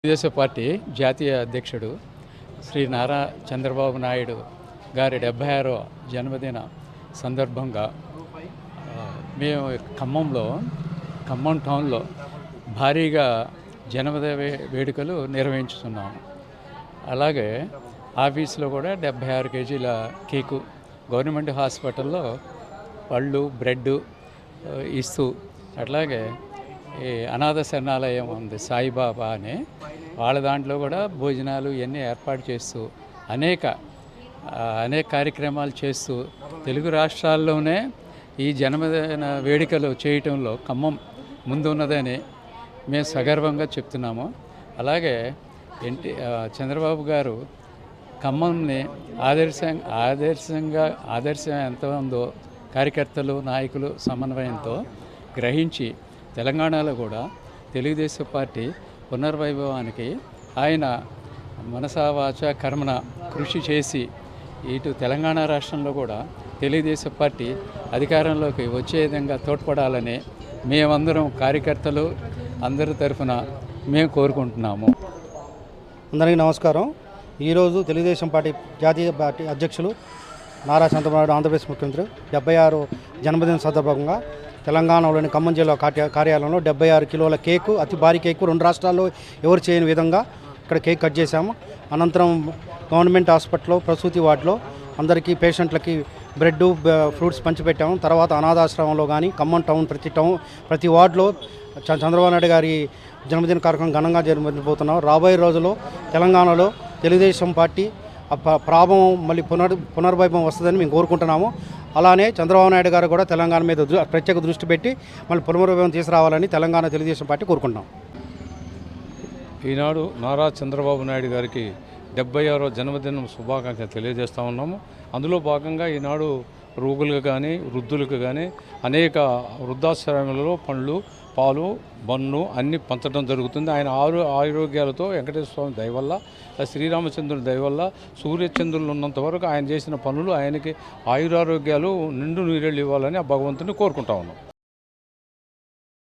Telugu Desam party జాతీయ అధ్యక్షుడు శ్రీ నారా చంద్రబాబు నాయుడు గారి 76వ జన్మదిన సందర్భంగా మేము ఖమ్మం టౌన్లో భారీగా జన్మదిన వేడుకలు నిర్వహించుతున్నాము. అలాగే ఆఫీసులో కూడా 76 కేజీల కేకు గవర్నమెంట్ హాస్పిటల్లో పళ్ళు బ్రెడ్ ఇస్తూ, అట్లాగే ఈ అనాథ శరణాలయం ఉంది సాయిబాబా అని, వాళ్ళ దాంట్లో కూడా భోజనాలు ఇవన్నీ ఏర్పాటు చేస్తూ అనేక కార్యక్రమాలు చేస్తూ తెలుగు రాష్ట్రాల్లోనే ఈ జన్మదిన వేడుకలు చేయటంలో ఖమ్మం ముందున్నదని మేము సగర్వంగా చెప్తున్నాము. అలాగే చంద్రబాబు గారు ఖమ్మంని ఆదర్శం ఎంత ఉందో కార్యకర్తలు నాయకులు సమన్వయంతో గ్రహించి తెలంగాణలో కూడా తెలుగుదేశం పార్టీ పునర్వైభవానికి ఆయన మనసా వాచ కర్మన కృషి చేసి ఇటు తెలంగాణ రాష్ట్రంలో కూడా తెలుగుదేశం పార్టీ అధికారంలోకి వచ్చే విధంగా తోడ్పడాలని మేమందరం కార్యకర్తలు అందరి తరఫున మేము కోరుకుంటున్నాము. అందరికీ నమస్కారం. ఈరోజు తెలుగుదేశం పార్టీ జాతీయ పార్టీ అధ్యక్షులు నారా చంద్రబాబు నాయుడు ఆంధ్రప్రదేశ్ ముఖ్యమంత్రి 76 జన్మదిన సందర్భంగా తెలంగాణలోని ఖమ్మం జిల్లా కార్యాలయంలో 76 కిలోల కేకు, అతి భారీ కేకు, 2 రాష్ట్రాల్లో ఎవరు చేయని విధంగా ఇక్కడ కేక్ కట్ చేశాము. అనంతరం గవర్నమెంట్ హాస్పిటల్లో ప్రసూతి వార్డులో అందరికీ పేషెంట్లకి బ్రెడ్ ఫ్రూట్స్ పంచిపెట్టాము. తర్వాత అనాథాశ్రమంలో కానీ ఖమ్మం ప్రతి వార్డులో చంద్రబాబు నాయుడు గారి జన్మదిన కార్యక్రమం ఘనంగా జరగబోతున్నాం. రాబోయే రోజుల్లో తెలంగాణలో తెలుగుదేశం పార్టీ ప్రాభవం మళ్ళీ పునర్వైభవం వస్తుందని మేము కోరుకుంటున్నాము. అలానే చంద్రబాబు నాయుడు గారు కూడా తెలంగాణ మీద ప్రత్యేక దృష్టి పెట్టి మళ్ళీ పునర్వైభవం తీసుకురావాలని తెలంగాణ తెలుగుదేశం పార్టీ కోరుకుంటున్నాం. ఈనాడు నారా చంద్రబాబు నాయుడు గారికి 76వ జన్మదినం శుభాకాంక్షలు తెలియజేస్తూ ఉన్నాము. అందులో భాగంగా ఈనాడు రోగులకు కానీ వృద్ధులకు కానీ అనేక వృద్ధాశ్రమాలలో పండ్లు పాలు బన్ను అన్నీ పంచడం జరుగుతుంది. ఆయన ఆరోగ్యాలతో వెంకటేశ్వర స్వామి దయవల్ల, శ్రీరామచంద్రుని దయవల్ల, సూర్యచంద్రులు ఉన్నంత వరకు ఆయన చేసిన పనులు ఆయనకి ఆయురారోగ్యాలు నిండు నీరెళ్ళు ఇవ్వాలని ఆ భగవంతుని కోరుకుంటా ఉన్నాం.